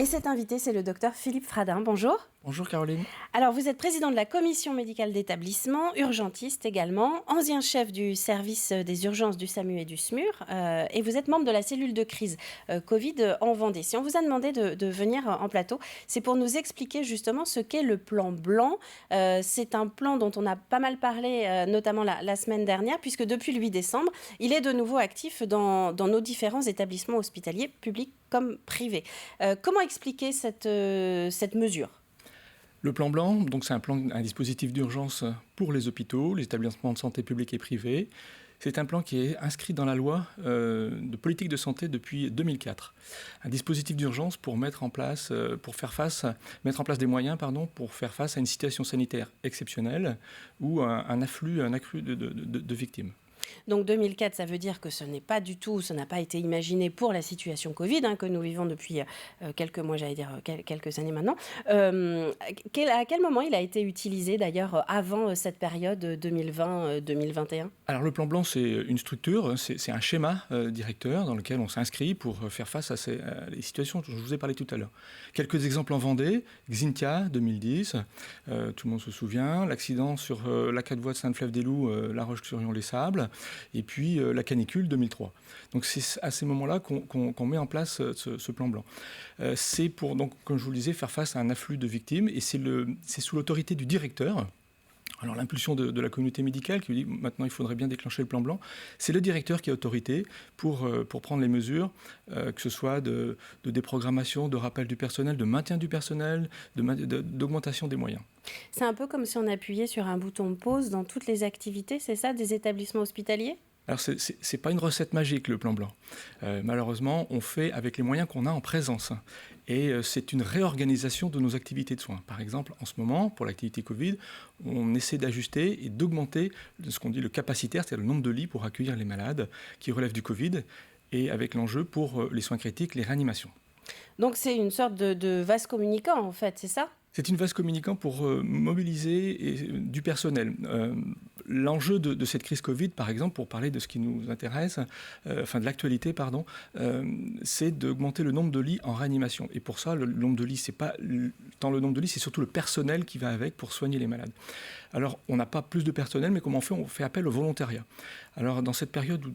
Et cet invité, c'est le docteur Philippe Fradin. Bonjour. Bonjour Caroline. Alors, vous êtes président de la commission médicale d'établissement, urgentiste également, ancien chef du service des urgences du SAMU et du SMUR, et vous êtes membre de la cellule de crise Covid en Vendée. Si on vous a demandé de venir en plateau, c'est pour nous expliquer justement ce qu'est le plan blanc. C'est un plan dont on a pas mal parlé, notamment la semaine dernière, puisque depuis le 8 décembre, il est de nouveau actif dans nos différents établissements hospitaliers, publics comme privés. Comment expliquer cette mesure ? Le plan blanc, donc c'est un dispositif d'urgence pour les hôpitaux, les établissements de santé publics et privés. C'est un plan qui est inscrit dans la loi de politique de santé depuis 2004. Un dispositif d'urgence pour mettre en place des moyens pour faire face à une situation sanitaire exceptionnelle ou un accru de victimes. Donc 2004, ça veut dire que ça n'a pas été imaginé pour la situation Covid que nous vivons depuis quelques mois, quelques années maintenant. À quel moment il a été utilisé d'ailleurs avant cette période 2020-2021 ? Alors le plan blanc, c'est une structure, c'est un schéma directeur dans lequel on s'inscrit pour faire face à les situations dont je vous ai parlé tout à l'heure. Quelques exemples en Vendée, Xynthia 2010, tout le monde se souvient, l'accident sur la 4 voies de Sainte-Flève-des-Loups, La Roche-sur-Yon-les-Sables, et puis la canicule 2003. Donc c'est à ces moments-là qu'on met en place ce plan blanc. C'est pour, donc, comme je vous le disais, faire face à un afflux de victimes, et c'est sous l'autorité du directeur. Alors l'impulsion de la communauté médicale qui dit maintenant il faudrait bien déclencher le plan blanc, c'est le directeur qui a autorité pour prendre les mesures, que ce soit de déprogrammation, de rappel du personnel, de maintien du personnel, d'augmentation des moyens. C'est un peu comme si on appuyait sur un bouton pause dans toutes les activités, c'est ça, des établissements hospitaliers ? Alors, ce n'est pas une recette magique, le plan blanc. Malheureusement, on fait avec les moyens qu'on a en présence. Et c'est une réorganisation de nos activités de soins. Par exemple, en ce moment, pour l'activité Covid, on essaie d'ajuster et d'augmenter ce qu'on dit le capacitaire, c'est-à-dire le nombre de lits pour accueillir les malades qui relèvent du Covid, et avec l'enjeu pour les soins critiques, les réanimations. Donc c'est une sorte de vase communicant, en fait, c'est ça ? C'est une vase communicant pour mobiliser du personnel. L'enjeu de cette crise Covid, par exemple, pour parler de ce qui nous intéresse, de l'actualité, c'est d'augmenter le nombre de lits en réanimation. Et pour ça, le nombre de lits, c'est pas tant le nombre de lits, c'est surtout le personnel qui va avec pour soigner les malades. Alors, on n'a pas plus de personnel, mais comment on fait ? On fait appel au volontariat. Alors, dans cette période où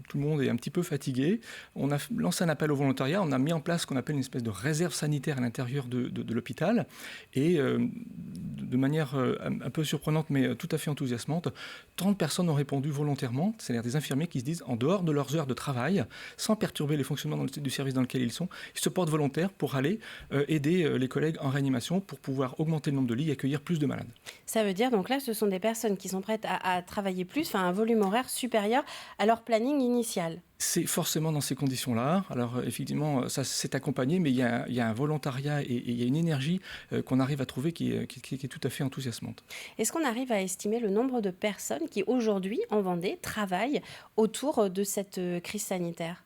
tout le monde est un petit peu fatigué, on a lancé un appel au volontariat, on a mis en place ce qu'on appelle une espèce de réserve sanitaire à l'intérieur de l'hôpital, et de manière un peu surprenante, mais tout à fait enthousiasmante, 30 personnes ont répondu volontairement, c'est-à-dire des infirmiers qui se disent, en dehors de leurs heures de travail, sans perturber les fonctionnements du service dans lequel ils sont, ils se portent volontaires pour aller aider les collègues en réanimation pour pouvoir augmenter le nombre de lits et accueillir plus de malades. Ça veut dire, donc là, ce sont des personnes qui sont prêtes à travailler plus, un volume horaire supérieur à leur planning initial. C'est forcément dans ces conditions-là. Alors effectivement, ça s'est accompagné, mais il y a un volontariat et il y a une énergie qu'on arrive à trouver qui est tout à fait enthousiasmante. Est-ce qu'on arrive à estimer le nombre de personnes qui, aujourd'hui, en Vendée, travaillent autour de cette crise sanitaire ?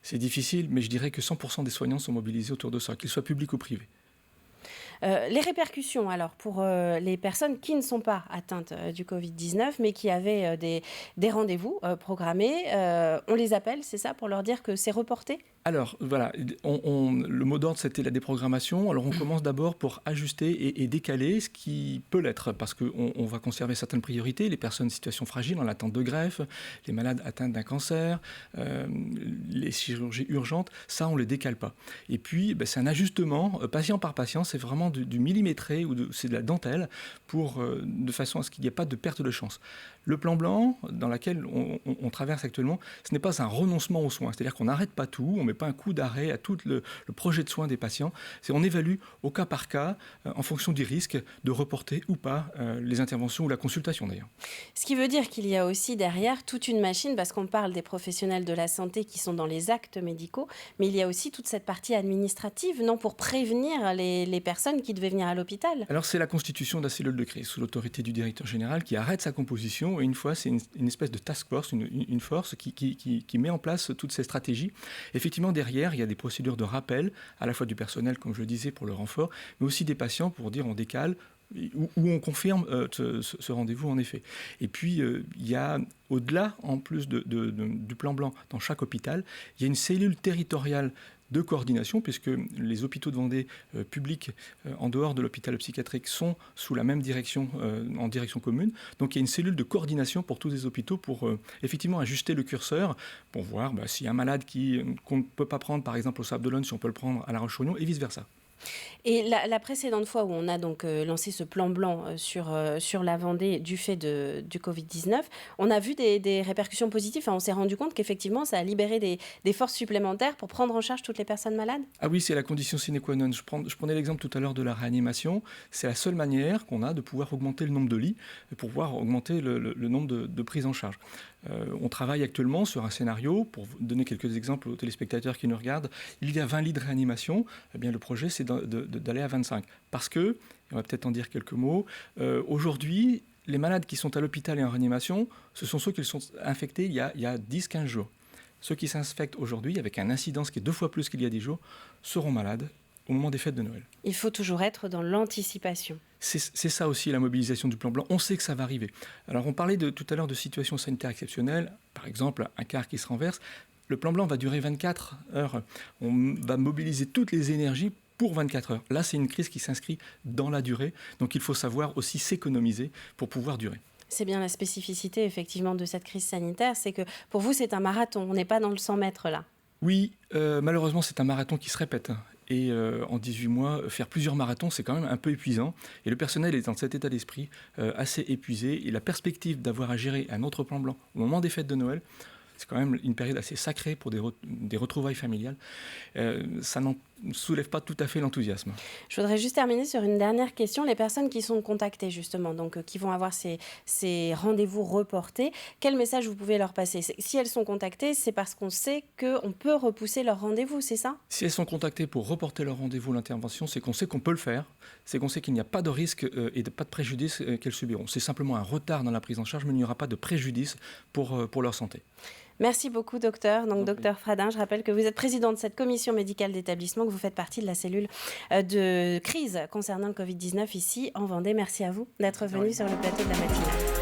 C'est difficile, mais je dirais que 100% des soignants sont mobilisés autour de ça, qu'ils soient publics ou privés. Les répercussions, alors, pour les personnes qui ne sont pas atteintes du Covid-19, mais qui avaient des rendez-vous programmés, on les appelle, c'est ça, pour leur dire que c'est reporté ? Alors, voilà, le mot d'ordre, c'était la déprogrammation. Alors, on commence d'abord pour ajuster et décaler ce qui peut l'être, parce qu'on va conserver certaines priorités, les personnes en situation fragile, en attente de greffe, les malades atteints d'un cancer, les chirurgies urgentes, ça, on ne les décale pas. Et puis, c'est un ajustement, patient par patient, c'est vraiment du millimétré, c'est de la dentelle, de façon à ce qu'il n'y ait pas de perte de chance. Le plan blanc, dans lequel on traverse actuellement, ce n'est pas un renoncement aux soins, c'est-à-dire qu'on n'arrête pas tout, on ne met pas un coup d'arrêt à tout le projet de soins des patients. On évalue au cas par cas, en fonction du risque, de reporter ou pas les interventions ou la consultation d'ailleurs. Ce qui veut dire qu'il y a aussi derrière toute une machine, parce qu'on parle des professionnels de la santé qui sont dans les actes médicaux, mais il y a aussi toute cette partie administrative, non, pour prévenir les personnes qui devaient venir à l'hôpital. Alors c'est la constitution de la cellule de crise, sous l'autorité du directeur général, qui arrête sa composition, et une fois, c'est une espèce de task force, une force qui met en place toutes ces stratégies. Effectivement, derrière, il y a des procédures de rappel, à la fois du personnel, comme je le disais, pour le renfort, mais aussi des patients pour dire on décale, où on confirme ce rendez-vous en effet. Et puis il y a au-delà, en plus du plan blanc, dans chaque hôpital, il y a une cellule territoriale de coordination, puisque les hôpitaux de Vendée publics, en dehors de l'hôpital psychiatrique, sont sous la même direction, en direction commune. Donc il y a une cellule de coordination pour tous les hôpitaux pour effectivement ajuster le curseur, pour voir s'il y a un malade qu'on ne peut pas prendre, par exemple au Sable d'Olonne, si on peut le prendre à La Roche-sur-Yon, et vice-versa. Et la précédente fois où on a donc lancé ce plan blanc sur la Vendée du fait du Covid-19, on a vu des répercussions positives. Enfin, on s'est rendu compte qu'effectivement, ça a libéré des forces supplémentaires pour prendre en charge toutes les personnes malades. Ah oui, c'est la condition sine qua non. Je prenais l'exemple tout à l'heure de la réanimation. C'est la seule manière qu'on a de pouvoir augmenter le nombre de lits, pour pouvoir augmenter le nombre de prises en charge. On travaille actuellement sur un scénario, pour vous donner quelques exemples aux téléspectateurs qui nous regardent. Il y a 20 lits de réanimation. Eh bien, le projet, c'est d'aller à 25. Parce que, on va peut-être en dire quelques mots, aujourd'hui, les malades qui sont à l'hôpital et en réanimation, ce sont ceux qui sont infectés il y a 10-15 jours. Ceux qui s'infectent aujourd'hui, avec un incidence qui est 2 fois plus qu'il y a 10 jours, seront malades au moment des fêtes de Noël. Il faut toujours être dans l'anticipation. C'est ça aussi la mobilisation du plan blanc. On sait que ça va arriver. Alors on parlait tout à l'heure de situations sanitaires exceptionnelles, par exemple un car qui se renverse. Le plan blanc va durer 24 heures. On va mobiliser toutes les énergies pour 24 heures. Là, c'est une crise qui s'inscrit dans la durée. Donc il faut savoir aussi s'économiser pour pouvoir durer. C'est bien la spécificité, effectivement, de cette crise sanitaire. C'est que pour vous, c'est un marathon. On n'est pas dans le 100 mètres, là. Oui, malheureusement, c'est un marathon qui se répète. Et en 18 mois, faire plusieurs marathons, c'est quand même un peu épuisant. Et le personnel est dans cet état d'esprit assez épuisé. Et la perspective d'avoir à gérer un autre plan blanc au moment des fêtes de Noël, c'est quand même une période assez sacrée pour des retrouvailles familiales. Ça n'en soulève pas tout à fait l'enthousiasme. Je voudrais juste terminer sur une dernière question. Les personnes qui sont contactées, justement, donc qui vont avoir ces rendez-vous reportés, quel message vous pouvez leur passer ? Si elles sont contactées, c'est parce qu'on sait qu'on peut repousser leur rendez-vous, c'est ça ? Si elles sont contactées pour reporter leur rendez-vous à l'intervention, c'est qu'on sait qu'on peut le faire, c'est qu'on sait qu'il n'y a pas de risque et pas de préjudice qu'elles subiront. C'est simplement un retard dans la prise en charge, mais il n'y aura pas de préjudice pour leur santé. Merci beaucoup, docteur. Donc, docteur Fradin, je rappelle que vous êtes président de cette commission médicale d'établissement, que vous faites partie de la cellule de crise concernant le Covid-19 ici en Vendée. Merci à vous d'être venu sur le plateau de la matinale.